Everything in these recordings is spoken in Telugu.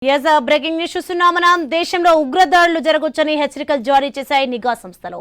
బ్రేకింగ్ న్యూస్ చూస్తున్నాం. మనం దేశంలో ఉగ్రదాడులు జరగొచ్చని హెచ్చరికలు జారీ చేశాయి నిఘా సంస్థలు.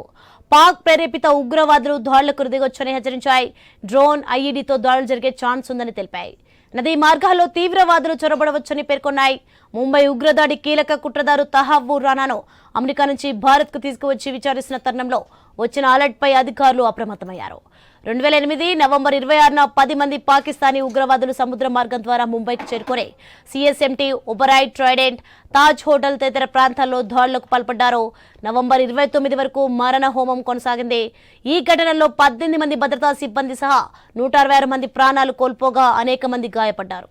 పాక్ ప్రేరేపిత ఉగ్రవాదులు దాడులకు దిగొచ్చని హెచ్చరించాయి. డ్రోన్, ఐఈడీతో దాడులు జరిగే ఛాన్స్ ఉందని తెలిపాయి. నదీ మార్గాల్లో తీవ్రవాదులు చొరబడవచ్చని పేర్కొన్నాయి. ముంబై ఉగ్రదాడి కీలక కుట్రదారు తహవ్వూర్ రానాను అమెరికా నుంచి భారత్ కు తీసుకువచ్చి విచారిస్తున్న తరుణంలో వచ్చిన అలర్ట్ పై అధికారులు అప్రమత్తమయ్యారు. 2008 నవంబర్ 26న 10 మంది పాకిస్తానీ ఉగ్రవాదులు సముద్ర మార్గం ద్వారా ముంబైకి చేరుకుని CSMT, Oberoi, Trident, Taj hotel తదితర ప్రాంతాల్లో దాడులకు పాల్పడ్డారు. నవంబర్ 29 వరకు మారణ హోమం కొనసాగింది. ఈ ఘటనలో 18 మంది భద్రతా సిబ్బంది సహా 166 మంది ప్రాణాలు కోల్పోగా అనేక మంది గాయపడ్డారు.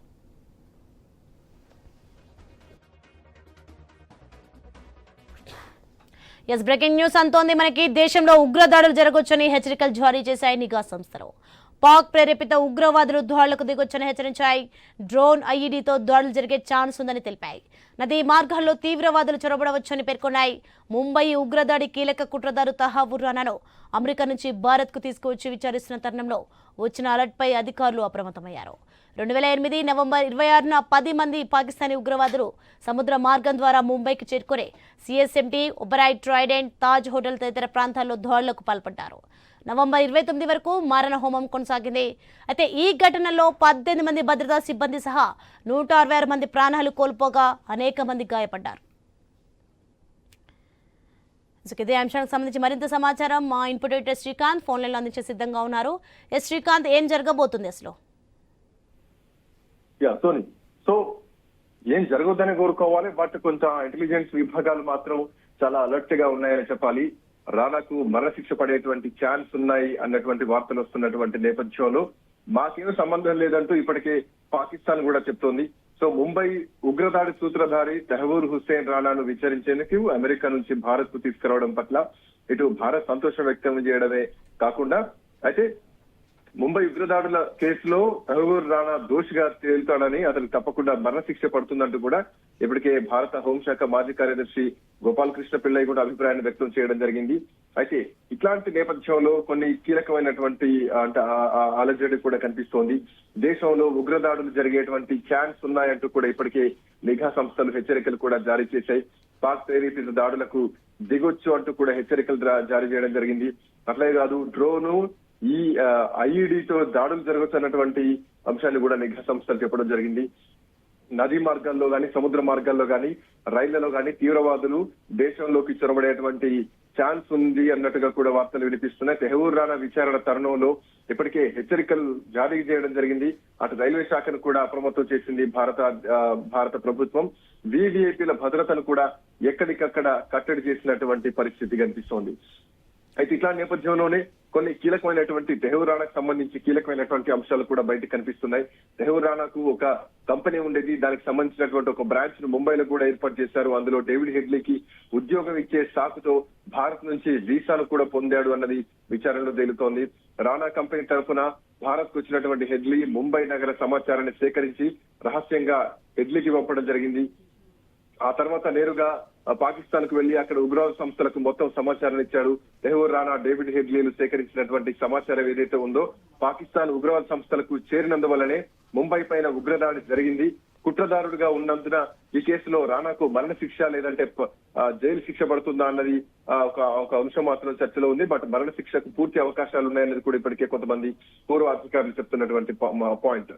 బ్రేకింగ్ న్యూస్ అంతోంది మనకి. దేశంలో ఉగ్రదాడులు జరగొచ్చని హెచ్చరికలు జారీ చేశాయి నిఘా సంస్థలు. పాక్ ప్రేరేపిత ఉగ్రవాదులు దాడులకు దిగొచ్చని హెచ్చరించాయి. డ్రోన్, ఐఈడీతో దాడులు జరిగే ఛాన్స్ ఉందని తెలిపాయి. నదీ మార్గాల్లో తీవ్రవాదులు చొరబడవచ్చని పేర్కొన్నాయి. ముంబై ఉగ్రదాడి కీలక కుట్రదారు తహవ్వూర్ రానాను అమెరికా నుంచి భారత్ కు తీసుకువచ్చి విచారిస్తున్న తరుణంలో వచ్చిన అలర్ట్ పై అధికారులు అప్రమత్తమయ్యారు. 2008 నవంబర్ 26న 10 మంది పాకిస్తానీ ఉగ్రవాదులు సముద్ర మార్గం ద్వారా ముంబైకి చేరుకుని CSMT, Oberoi, Trident, Taj hotel తదితర ప్రాంతాల్లో దాడులకు పాల్పడ్డారు. నవంబర్ 29 వరకు మారణ హోమం కొనసాగింది. అయితే ఈ ఘటనలో 18 మంది భద్రతా సిబ్బంది సహా 166 మంది ప్రాణాలు కోల్పోగా అనేక మంది గాయపడ్డారు. ఇదే అంశానికి సంబంధించి మరింత సమాచారం మా ఇన్పుట్ ఎడిటర్ శ్రీకాంత్ ఫోన్ లైన్లో అందించే సిద్ధంగా ఉన్నారు. శ్రీకాంత్, ఏం జరగబోతుంది అసలు? సో ఏం జరగొద్దని కోరుకోవాలి, బట్ కొంత ఇంటెలిజెన్స్ విభాగాలు మాత్రం చాలా అలర్ట్ గా ఉన్నాయని చెప్పాలి. రానాకు మరణశిక్ష పడేటువంటి ఛాన్స్ ఉన్నాయి అన్నటువంటి వార్తలు వస్తున్నటువంటి నేపథ్యంలో మాకేం సంబంధం లేదంటూ ఇప్పటికే పాకిస్తాన్ కూడా చెప్తోంది. సో ముంబై ఉగ్రదాడి సూత్రధారి తహవ్వూర్ హుస్సేన్ రానాను విచారించేందుకు అమెరికా నుంచి భారత్ కు తీసుకురావడం పట్ల ఇటు భారత్ సంతోషం వ్యక్తం చేయడమే కాకుండా, అయితే ముంబై ఉగ్రదాడుల కేసులో తహవ్వూర్ రానా దోషిగా తేలుతాడని, అతనికి తప్పకుండా మరణశిక్ష పడుతుందంటూ కూడా ఇప్పటికే భారత హోంశాఖ మాజీ కార్యదర్శి గోపాల్ కృష్ణ పిల్లయ్య కూడా అభిప్రాయాన్ని వ్యక్తం చేయడం జరిగింది. అయితే ఇట్లాంటి నేపథ్యంలో కొన్ని కీలకమైనటువంటి అలజడి కూడా కనిపిస్తోంది. దేశంలో ఉగ్రదాడులు జరిగేటువంటి ఛాన్స్ ఉన్నాయంటూ కూడా ఇప్పటికే నిఘా సంస్థలు హెచ్చరికలు కూడా జారీ చేశాయి. పాక్ ప్రేరేపిత దాడులకు దిగొచ్చు అంటూ కూడా హెచ్చరికలు జారీ చేయడం జరిగింది. అట్లే కాదు, డ్రోను, ఈ ఐఈడీతో దాడులు జరగొచ్చన్నటువంటి అంశాన్ని కూడా నిఘా సంస్థలు చెప్పడం జరిగింది. నదీ మార్గాల్లో గాని, సముద్ర మార్గాల్లో గాని, రైళ్లలో గాని తీవ్రవాదులు దేశంలోకి చొరబడేటువంటి ఛాన్స్ ఉంది అన్నట్టుగా కూడా వార్తలు వినిపిస్తున్నాయి. తహవ్వూర్ రానా విచారణ తరుణంలో ఇప్పటికే హెచ్చరికలు జారీ చేయడం జరిగింది. అటు రైల్వే శాఖను కూడా అప్రమత్తం చేసింది భారత ప్రభుత్వం. వివిఐపీల భద్రతను కూడా ఎక్కడికక్కడ కట్టడి చేసినటువంటి పరిస్థితి కనిపిస్తోంది. అయితే ఇట్లాంటి నేపథ్యంలోనే కొన్ని కీలకమైనటువంటి తహవ్వూర్ రానాకు సంబంధించి కీలకమైనటువంటి అంశాలు కూడా బయటకు కనిపిస్తున్నాయి. తహవ్వూర్ రానాకు ఒక కంపెనీ ఉండేది, దానికి సంబంధించినటువంటి ఒక బ్రాంచ్ ను ముంబైలో కూడా ఏర్పాటు చేశారు. అందులో డేవిడ్ హెడ్లీకి ఉద్యోగం ఇచ్చే సాకుతో భారత్ నుంచి వీసాను కూడా పొందాడు అన్నది విచారణలో తేలుతోంది. రానా కంపెనీ తరఫున భారత్ కు వచ్చినటువంటి హెడ్లీ ముంబై నగర సమాచారాన్ని సేకరించి రహస్యంగా హెడ్లీకి పంపడం జరిగింది. ఆ తర్వాత నేరుగా పాకిస్తాన్ కు వెళ్లి అక్కడ ఉగ్రవాద సంస్థలకు మొత్తం సమాచారం ఇచ్చాడు. తహవ్వూర్ రానా, డేవిడ్ హెడ్లీలు సేకరించినటువంటి సమాచారం ఏదైతే ఉందో పాకిస్తాన్ ఉగ్రవాద సంస్థలకు చేరినందువల్లనే ముంబై పైన ఉగ్రదాడి జరిగింది. కుట్రదారుడుగా ఉన్నందున ఈ కేసులో రానాకు మరణశిక్ష లేదంటే జైలు శిక్ష పడుతుందా అన్నది ఒక అంశం మాత్రం చర్చలో ఉంది. బట్ మరణశిక్షకు పూర్తి అవకాశాలు ఉన్నాయన్నది కూడా ఇప్పటికే కొంతమంది పూర్వ అధికారులు చెప్తున్నటువంటి పాయింట్.